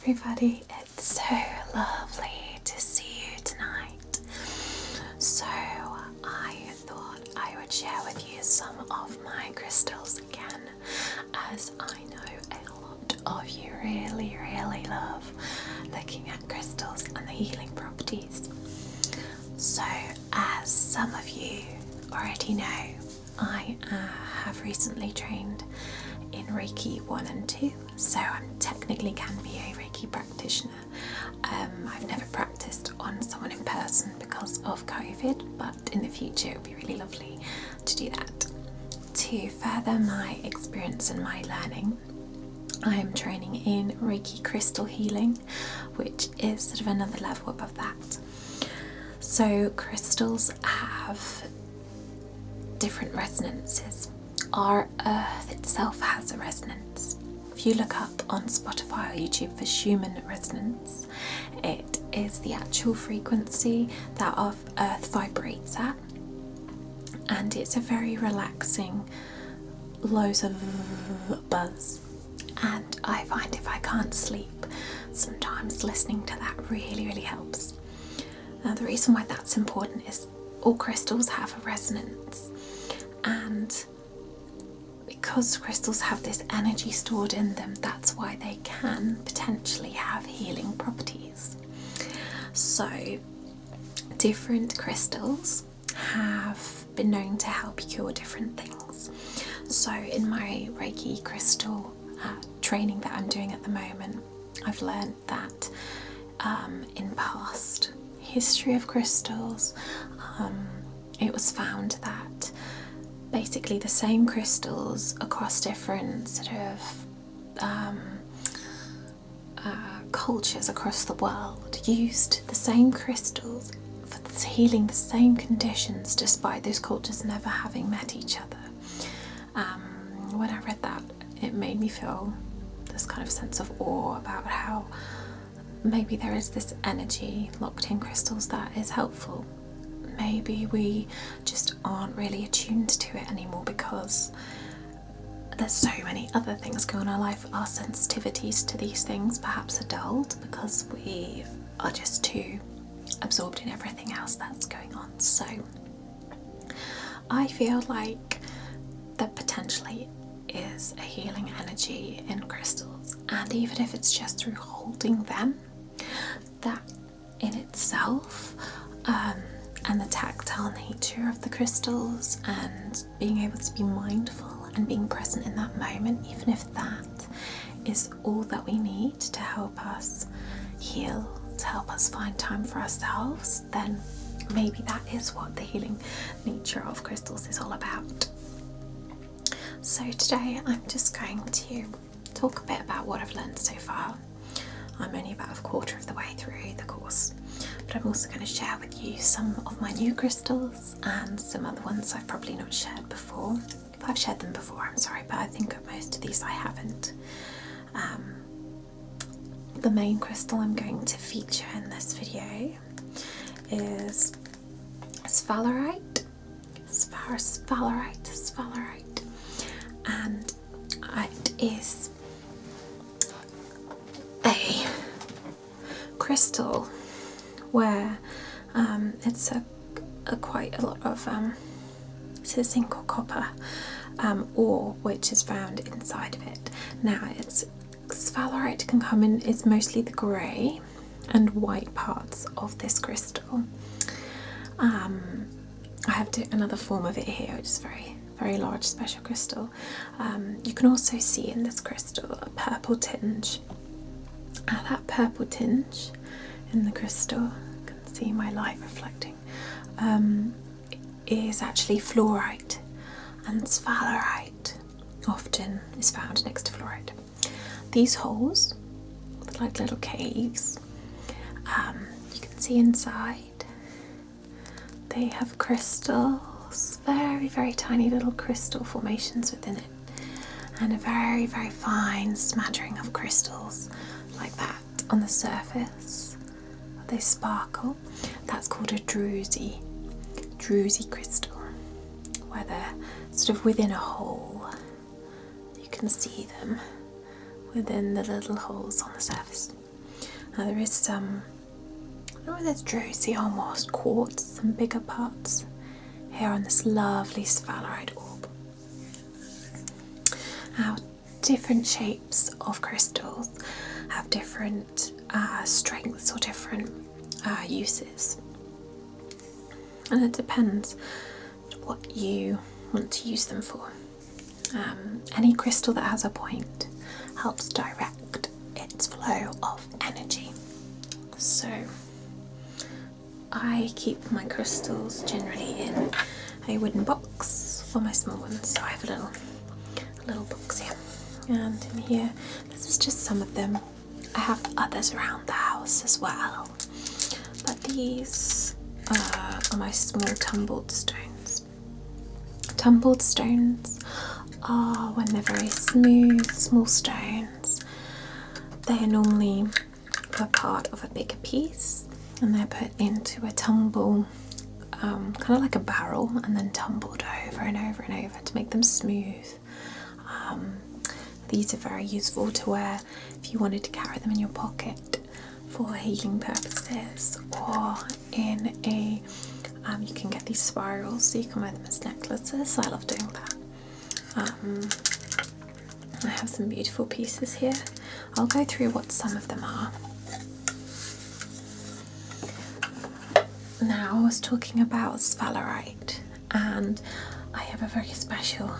everybody, it's so lovely to see you tonight. So I thought I would share with you some of my crystals again, as I know a lot of you really love looking at crystals and the healing properties. So as some of you already know, I have recently trained in Reiki 1 and 2, so I technically can be a Reiki practitioner. I've never practiced on someone in person because of COVID, but in the future it would be really lovely to do that. To further my experience and my learning, I am training in Reiki crystal healing, which is sort of another level above that. So crystals have different resonances. Our earth itself has a resonance. If you look up on Spotify or YouTube for Schumann resonance, it is the actual frequency that our earth vibrates at, and it's a very relaxing, lows of buzz. And I find if I can't sleep, sometimes listening to that really helps. Now the reason why that's important is all crystals have a resonance, and because crystals have this energy stored in them, that's why they can potentially have healing properties. So different crystals have been known to help cure different things. So in my Reiki crystal training that I'm doing at the moment, I've learned that in past history of crystals, it was found that basically the same crystals across different sort of cultures across the world used the same crystals for healing the same conditions, despite those cultures never having met each other. When I read that, it made me feel this kind of sense of awe about how maybe there is this energy locked in crystals that is helpful. Maybe we just aren't really attuned to it anymore because there's so many other things going on in our life. Our sensitivities to these things perhaps are dulled because we are just too absorbed in everything else that's going on. So I feel like there potentially is a healing energy in crystals, and even if it's just through holding them, that in itself, and the tactile nature of the crystals and being able to be mindful and being present in that moment, even if that is all that we need to help us heal, to help us find time for ourselves, then maybe that is what the healing nature of crystals is all about. So today I'm just going to talk a bit about what I've learned so far. I'm only about a quarter of the way through the course, but I'm also going to share with you some of my new crystals and some other ones I've probably not shared before. If I've shared them before, I'm sorry, but I think most of these I haven't. The main crystal I'm going to feature in this video is Sphalerite, and it is a crystal where it's a quite a lot of it's a zinc or copper ore which is found inside of it. Now it's Sphalerite can come in, it's mostly the grey and white parts of this crystal. I have another form of it here, which is very large special crystal. You can also see in this crystal a purple tinge. That purple tinge in the crystal, you can see my light reflecting, is actually fluorite, and sphalerite often is found next to fluorite. These holes look like little caves. You can see inside. They have crystals, very tiny little crystal formations within it, and a very fine smattering of crystals like that on the surface. They sparkle. That's called a druzy crystal, where they're sort of within a hole. You can see them within the little holes on the surface. Now there is some, I don't know whether it's druzy almost, quartz, some bigger parts here on this lovely sphalerite orb. Now different shapes of crystals have different strengths or different uses, and it depends what you want to use them for. Any crystal that has a point helps direct its flow of energy. So I keep my crystals generally in a wooden box, or my small ones, so I have a little box here. And in here, this is just some of them. I have others around the house as well, but these are my small tumbled stones. Tumbled stones are when they're very smooth, small stones. They are normally a part of a bigger piece, and they're put into a tumble, kind of like a barrel, and then tumbled over and over and over to make them smooth. These are very useful to wear if you wanted to carry them in your pocket for healing purposes, or in a, you can get these spirals so you can wear them as necklaces. I love doing that. I have some beautiful pieces here. I'll go through what some of them are. Now, I was talking about sphalerite, and I have a very special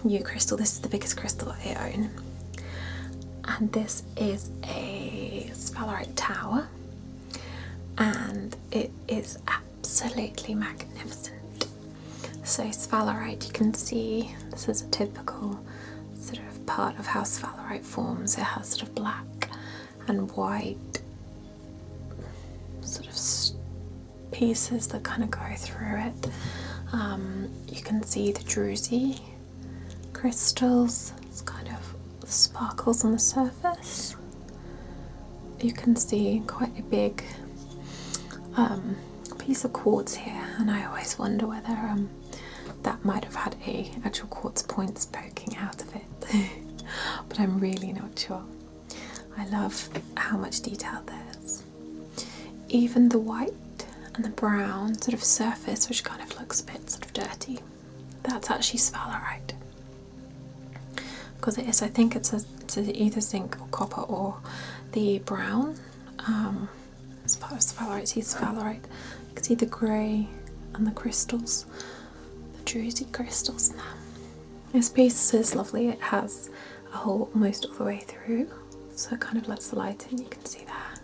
new crystal. This is the biggest crystal I own, and this is a sphalerite tower, and it is absolutely magnificent. So sphalerite, you can see this is a typical sort of part of how sphalerite forms. It has sort of black and white sort of pieces that kind of go through it. You can see the druzy crystals, it's kind of sparkles on the surface. You can see quite a big piece of quartz here, and I always wonder whether that might have had a actual quartz points poking out of it, but I'm really not sure. I love how much detail there is. Even the white and the brown sort of surface, which kind of looks a bit sort of dirty, that's actually sphalerite. Because it is, I think it's either zinc or copper, or the brown. As part of sphalerite, see sphalerite. You can see the grey and the crystals, the druzy crystals now. This piece is lovely. It has a hole almost all the way through, so it kind of lets the light in. You can see that.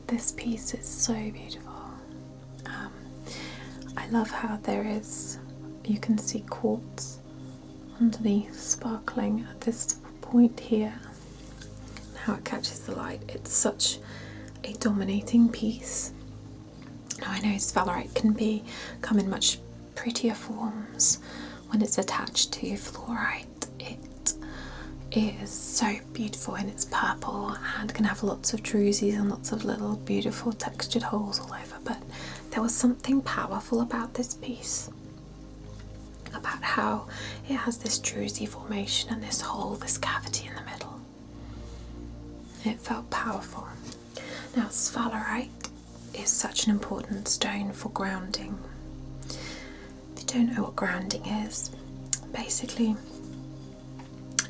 This piece is so beautiful. I love how there is, you can see quartz underneath sparkling at this point here, and how it catches the light. It's such a dominating piece. Now I know sphalerite can come in much prettier forms when it's attached to fluorite. It is so beautiful in its purple and can have lots of drusies and lots of little beautiful textured holes all over, but there was something powerful about this piece, about how it has this druzy formation and this hole, this cavity in the middle. It felt powerful. Now sphalerite is such an important stone for grounding. If you don't know what grounding is, basically,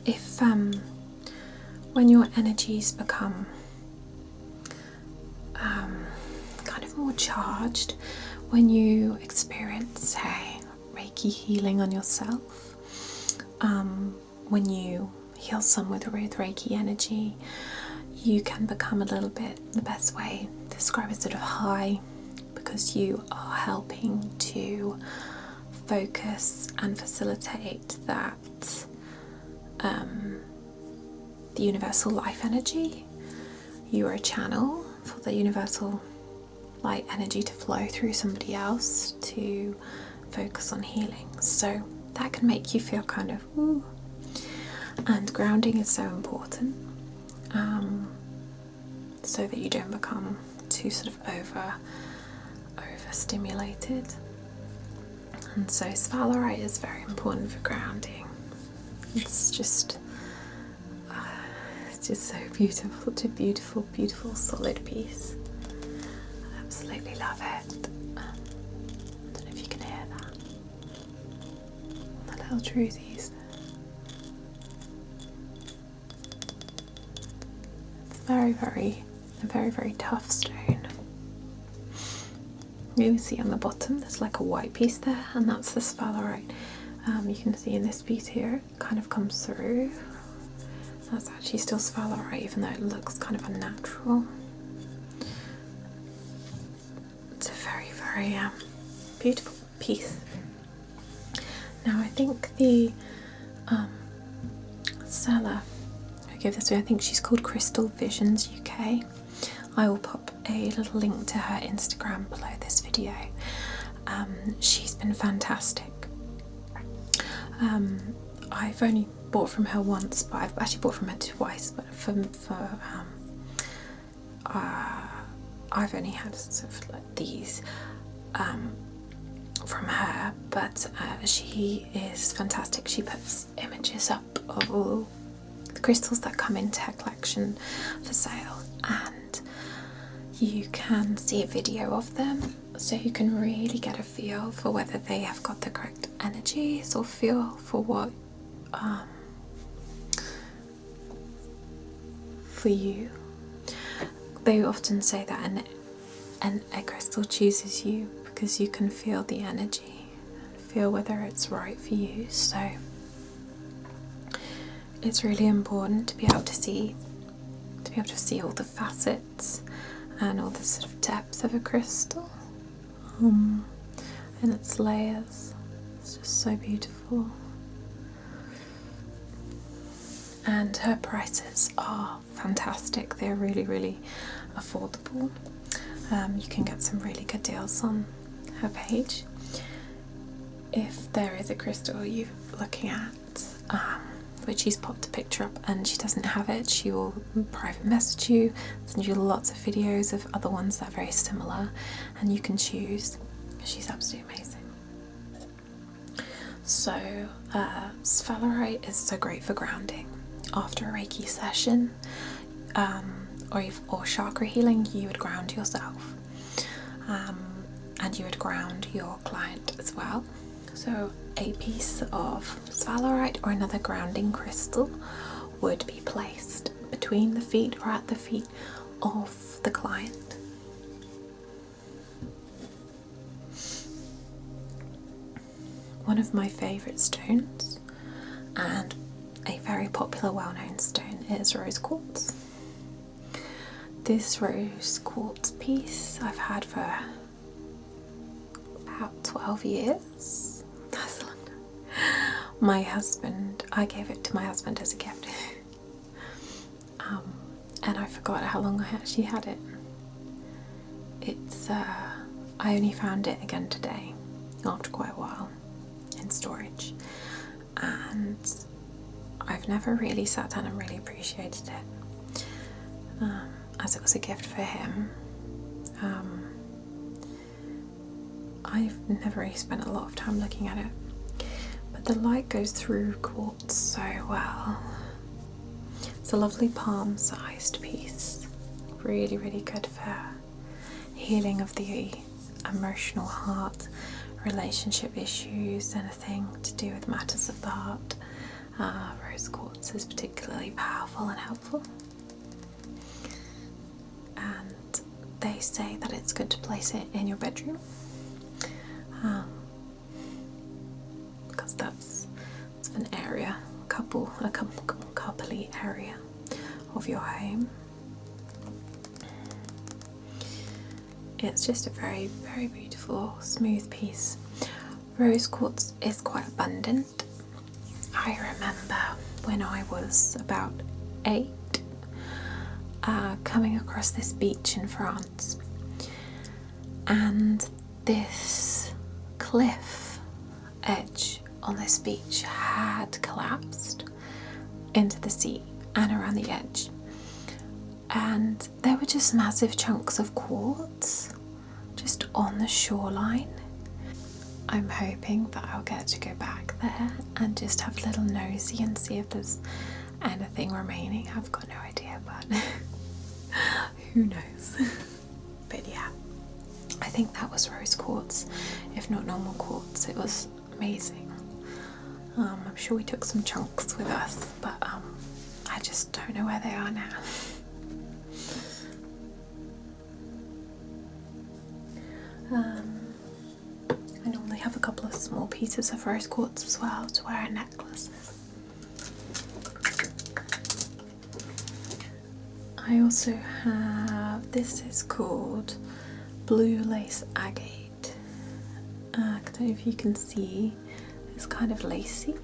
if when your energies become kind of more charged, when you experience, say, Reiki healing on yourself, when you heal someone with Reiki energy, you can become a little bit, the best way to describe it, sort of high, because you are helping to focus and facilitate that the universal life energy. You are a channel for the universal light energy to flow through somebody else to focus on healing. So that can make you feel kind of ooh. And grounding is so important, so that you don't become too sort of overstimulated. And so sphalerite is very important for grounding. It's just It's just so beautiful, such a beautiful, beautiful solid piece. I absolutely love it. I don't know if you can hear that. The little drusies. It's very, very tough stone. You can see on the bottom there's like a white piece there, and that's the sphalerite. You can see in this piece here, it kind of comes through. That's actually still sphalerite, even though it looks kind of unnatural. It's a very, very beautiful piece. Now I think the seller who gave this away, I think she's called Crystal Visions UK. I will pop a little link to her Instagram below this video. She's been fantastic. I've only bought from her once, but I've actually bought from her twice. But I've only had sort of like these from her. But she is fantastic. She puts images up of all the crystals that come into her collection for sale, and you can see a video of them, so you can really get a feel for whether they have got the correct energies, or feel for what for you. They often say that a crystal chooses you because you can feel the energy and feel whether it's right for you. So it's really important to be able to see all the facets and all the sort of depth of a crystal and its layers. It's just so beautiful. And her prices are fantastic. They're really, really affordable. You can get some really good deals on her page. If there is a crystal you're looking at, which she's popped a picture up and she doesn't have it, she will private message you, send you lots of videos of other ones that are very similar, and you can choose. She's absolutely amazing. So Sphalerite is so great for grounding. After a Reiki session or chakra healing, you would ground yourself, and you would ground your client as well. So a piece of sphalerite or another grounding crystal would be placed between the feet or at the feet of the client. One of my favourite stones, and a very popular well-known stone, is rose quartz. This rose quartz piece I've had for about 12 years. That's long. I gave it to my husband as a gift. And I forgot how long I actually had it. I only found it again today, after quite a while, in storage. And I've never really sat down and really appreciated it, as it was a gift for him. I've never really spent a lot of time looking at it, but the light goes through quartz so well. It's a lovely palm-sized piece, really, really good for healing of the emotional heart, relationship issues, anything to do with matters of the heart. Rose quartz is particularly powerful and helpful, and they say that it's good to place it in your bedroom, because that's an area, a coupley area of your home. It's just a very, very beautiful, smooth piece. Rose quartz is quite abundant. I remember when I was about 8, coming across this beach in France, and this cliff edge on this beach had collapsed into the sea and around the edge, and there were just massive chunks of quartz just on the shoreline. I'm hoping that I'll get to go back there and just have a little nosy and see if there's anything remaining, I've got no idea, but who knows. But yeah, I think that was rose quartz, if not normal quartz. It was amazing. I'm sure we took some chunks with us, but I just don't know where they are now. I normally have a couple of small pieces of rose quartz as well to wear in necklaces. I also have, this is called Blue Lace Agate. I don't know if you can see, it's kind of lacy.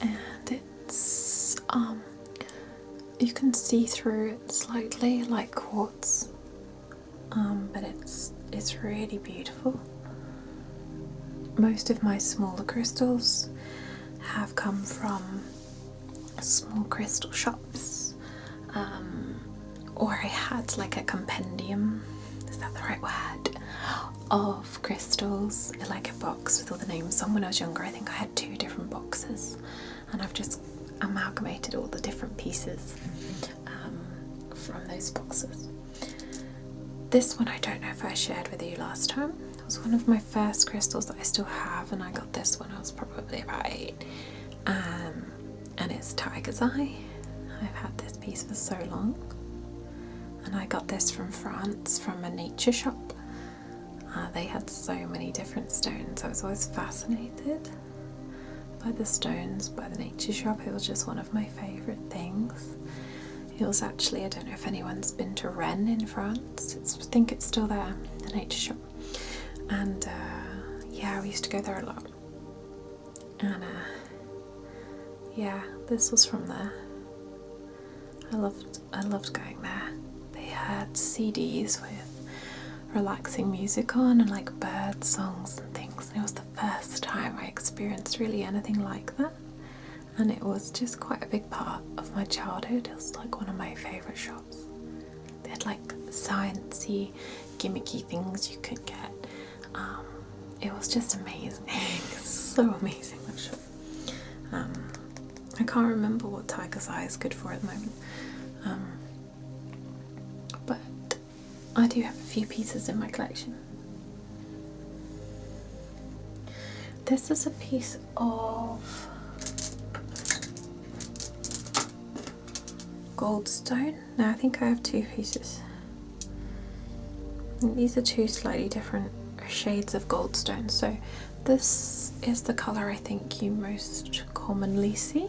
And it's, you can see through it slightly like quartz, but it's really beautiful. Most of my smaller crystals have come from small crystal shops, or I had like a compendium, is that the right word, of crystals, like a box with all the names on. When I was younger, I think I had 2 different boxes, and I've just amalgamated all the different pieces from those boxes. This one I don't know if I shared with you last time. It was one of my first crystals that I still have, and I got this when I was probably about 8. And it's Tiger's Eye. I've had this piece for so long, and I got this from France from a nature shop. They had so many different stones. I was always fascinated by the stones, by the nature shop. It was just one of my favourite things. It was actually, I don't know if anyone's been to Rennes in France. I think it's still there, the nature shop. And yeah, we used to go there a lot. And yeah, this was from there. I loved going there. They had CDs with relaxing music on and like bird songs and things. And it was the first time I experienced really anything like that. And it was just quite a big part of my childhood. It was like one of my favourite shops. They had like sciencey, gimmicky things you could get. It was just amazing. So amazing, that shop. I can't remember what Tiger's Eye is good for at the moment. But I do have a few pieces in my collection. This is a piece of goldstone. Now I think I have 2 pieces. And these are 2 slightly different shades of goldstone. So this is the colour I think you most commonly see.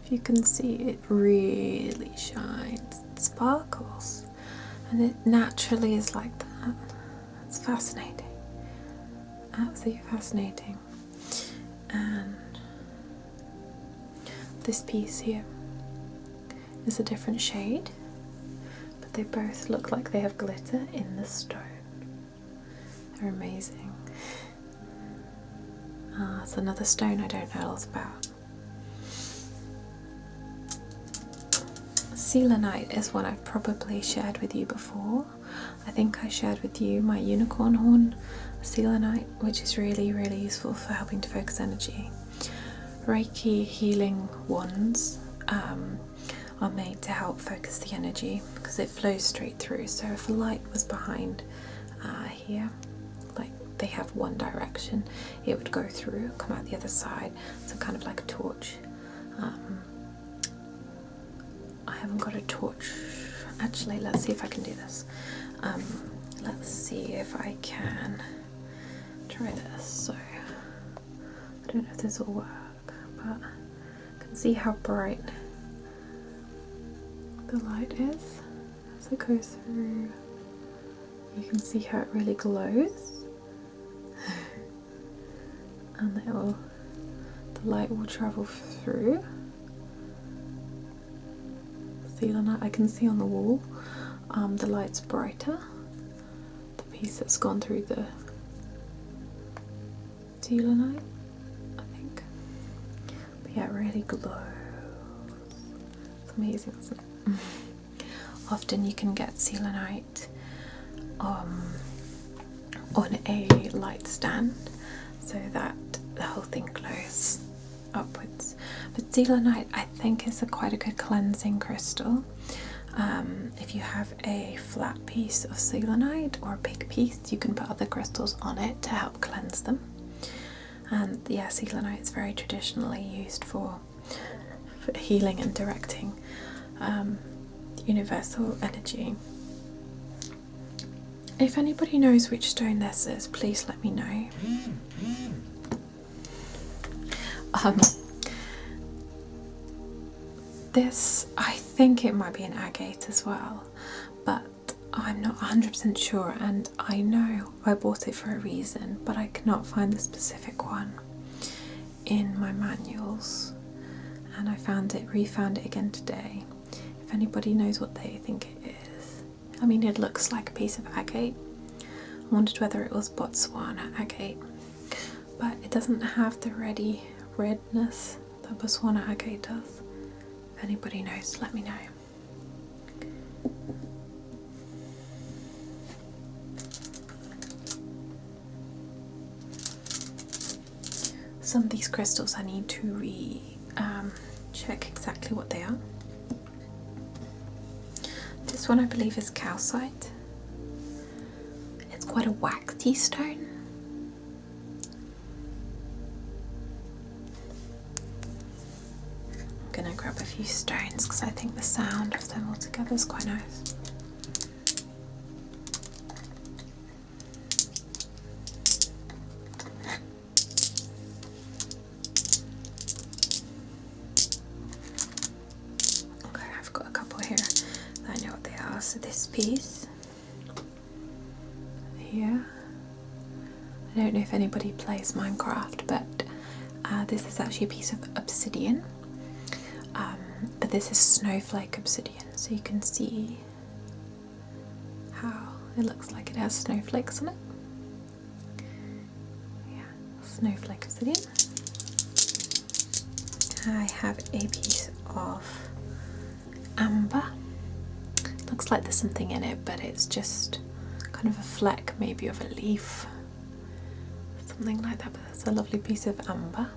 If you can see, it really shines, it sparkles, and it naturally is like that. It's fascinating, absolutely fascinating. And this piece here is a different shade, but they both look like they have glitter in the stone. They're amazing. It's another stone I don't know a lot about. Sphalerite is one I've probably shared with you before. I think I shared with you my unicorn horn Sphalerite, which is really, really useful for helping to focus energy. Reiki healing wands are made to help focus the energy because it flows straight through. So if a light was behind here, like they have one direction, it would go through, come out the other side, so kind of like a torch. I haven't got a torch. Actually, let's see if I can do this. Let's see if I can try this. So I don't know if this will work, but I can see how bright the light is as it goes through. You can see how it really glows, and the light will travel through. Sphalerite, I can see on the wall, the light's brighter. The piece that's gone through the Sphalerite, I think. But yeah, it really glows. It's amazing, isn't it? Often you can get Sphalerite on a light stand, so that the whole thing glows upwards. But selenite, I think, is quite a good cleansing crystal. If you have a flat piece of selenite or a big piece, you can put other crystals on it to help cleanse them. And yeah, selenite is very traditionally used for healing and directing universal energy. If anybody knows which stone this is, please let me know. This, I think it might be an agate as well, but I'm not 100% sure, and I know I bought it for a reason, but I cannot find the specific one in my manuals, and I refound it again today. If anybody knows what they think it is. I mean, it looks like a piece of agate. I wondered whether it was Botswana agate, but it doesn't have the redness that Botswana agate does. If anybody knows, let me know. Some of these crystals I need to check exactly what they are. This one I believe is calcite. It's quite a waxy stone. I'm gonna grab a few stones because I think the sound of them all together is quite nice. Okay, I've got a couple here that I know what they are. So this piece here, I don't know if anybody plays Minecraft, but this is actually a piece of obsidian. But this is snowflake obsidian, so you can see how it looks like it has snowflakes on it. Yeah, snowflake obsidian. I have a piece of amber. Looks like there's something in it, but it's just kind of a fleck maybe of a leaf, something like that, but it's a lovely piece of amber.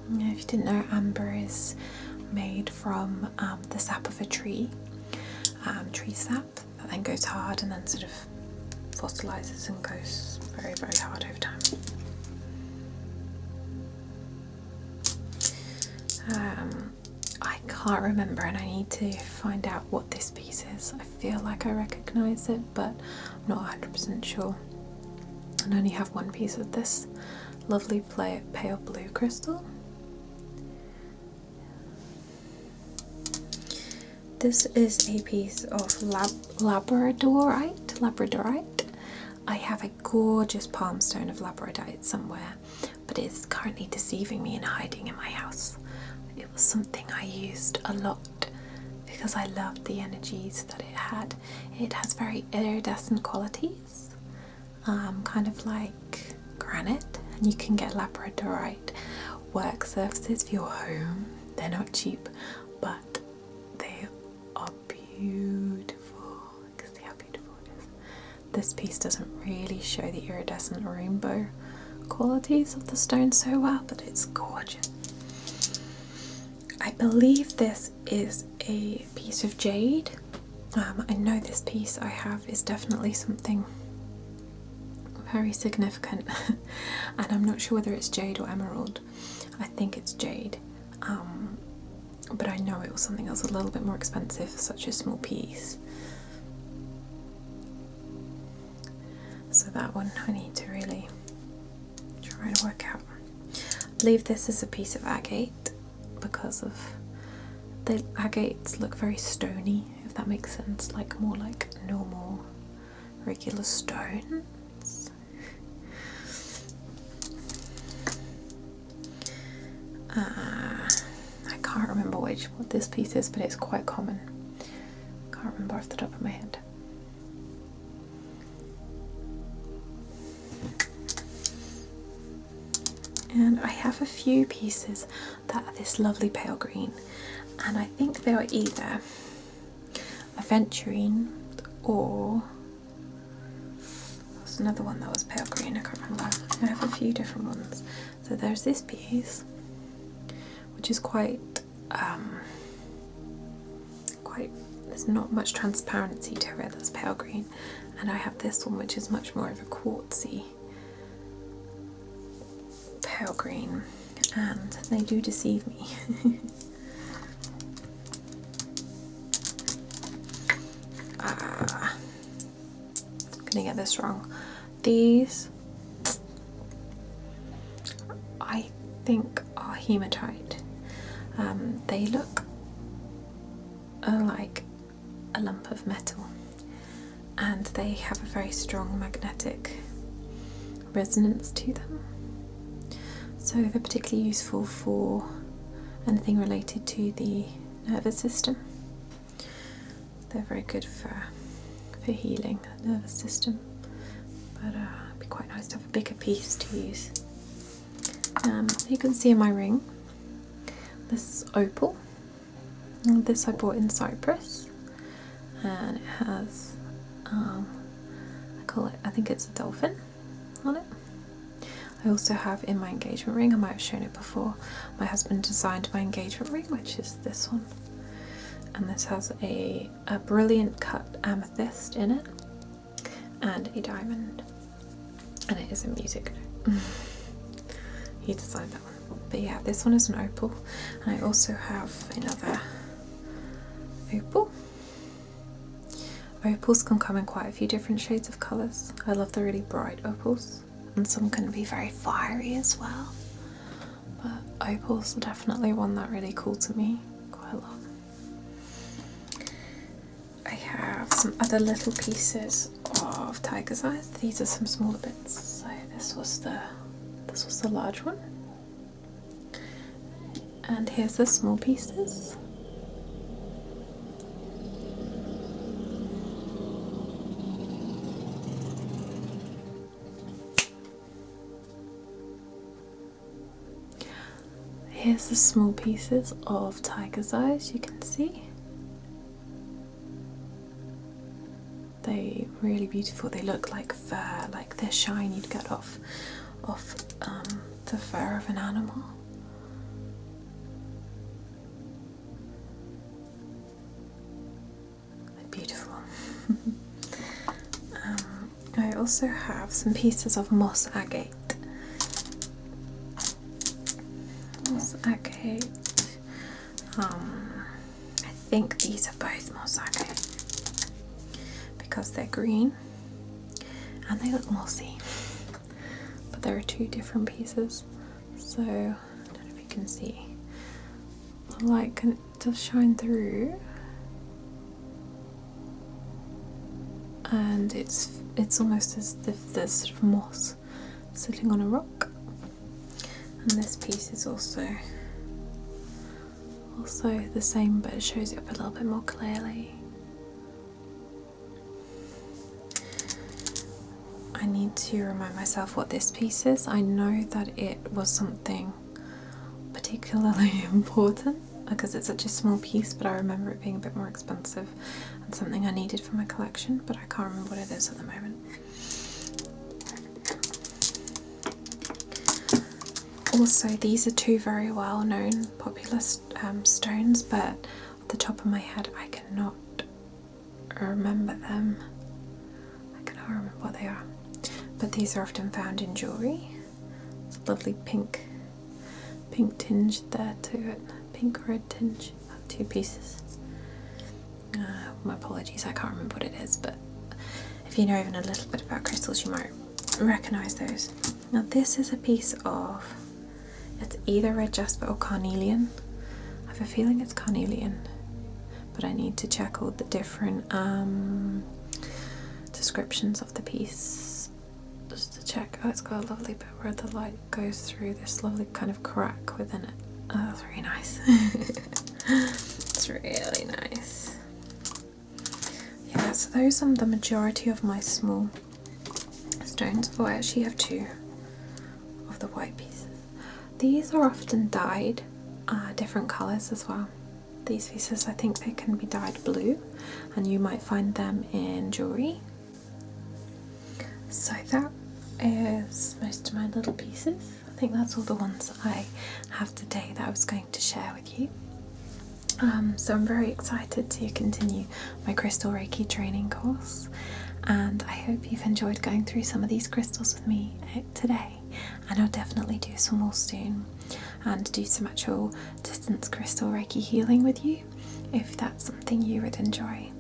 If you didn't know, amber is made from the sap of a tree sap that then goes hard and then sort of fossilizes and goes very, very hard over time. I can't remember, and I need to find out what this piece is. I feel like I recognise it, but I'm not 100% sure. And I only have one piece of this lovely pale blue crystal. This is a piece of labradorite. I have a gorgeous palm stone of labradorite somewhere, but it's currently deceiving me and hiding in my house. It was something I used a lot because I loved the energies that it had. It has very iridescent qualities, kind of like granite, and you can get labradorite work surfaces for your home. They're not cheap, but they are beautiful. You can see how beautiful it is. This piece doesn't really show the iridescent rainbow qualities of the stone so well, but it's gorgeous. I believe this is a piece of jade. I know this piece I have is definitely something very significant and I'm not sure whether it's jade or emerald. I think it's jade, but I know it was something else a little bit more expensive for such a small piece. So that one I need to really try and work out. I believe this is a piece of agate because of the agates look very stony, if that makes sense, like more like normal regular stones. I can't remember what this piece is, but it's quite common. Can't remember off the top of my head. And I have a few pieces that are this lovely pale green, and I think they are either aventurine or was another one that was pale green, I can't remember. I have a few different ones. So there's this piece, which is quite, there's not much transparency to it, that's pale green. And I have this one, which is much more of a quartzy pale green, and they do deceive me. I'm gonna get this wrong. These, I think, are hematite. They look like a lump of metal, and they have a very strong magnetic resonance to them. So they're particularly useful for anything related to the nervous system. They're very good for healing the nervous system, but it'd be quite nice to have a bigger piece to use. You can see in my ring this opal. This I bought in Cyprus, and it has I think it's a dolphin on it. I also have in my engagement ring, I might have shown it before, my husband designed my engagement ring, which is this one, and this has a brilliant cut amethyst in it and a diamond, and it is a music note. He designed that one. But yeah, this one is an opal, and I also have another opal. Opals can come in quite a few different shades of colours. I love the really bright opals, and some can be very fiery as well. But opals are definitely one that really cool to me quite a lot. I have some other little pieces of tiger's eyes. These are some smaller bits. So this was the large one, and here's the small pieces. Here's the small pieces of tiger's eyes, you can see. They're really beautiful. They look like fur, like the shine you'd get off the fur of an animal. They're beautiful. I also have some pieces of moss agate. Agate. I think these are both moss agate because they're green and they look mossy, but there are two different pieces, so I don't know if you can see. The light does shine through, and it's almost as if there's sort of moss sitting on a rock. And this piece is also the same, but it shows it up a little bit more clearly. I need to remind myself what this piece is. I know that it was something particularly important because it's such a small piece, but I remember it being a bit more expensive and something I needed for my collection, but I can't remember what it is at the moment. Also, these are two very well-known, popular stones, but off the top of my head, I cannot remember them. I cannot remember what they are. But these are often found in jewellery. It's a lovely pink tinge there to it, pink-red tinge. Two pieces. My apologies, I can't remember what it is, but if you know even a little bit about crystals, you might recognise those. Now, this is a piece of, it's either red jasper or carnelian. I have a feeling it's carnelian, but I need to check all the different descriptions of the piece just to check. Oh, it's got a lovely bit where the light goes through this lovely kind of crack within it. Oh, that's really nice. It's really nice. Yeah, so those are the majority of my small stones. Oh, I actually have two of the white pieces. These are often dyed different colours as well. These pieces, I think they can be dyed blue, and you might find them in jewellery. So that is most of my little pieces. I think that's all the ones that I have today that I was going to share with you. So I'm very excited to continue my Crystal Reiki training course, and I hope you've enjoyed going through some of these crystals with me today, and I'll definitely do some more soon and do some actual distance crystal Reiki healing with you if that's something you would enjoy.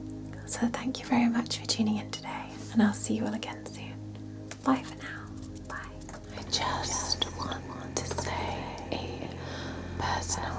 So thank you very much for tuning in today, and I'll see you all again soon. Bye for now. Bye. I just want to say a personal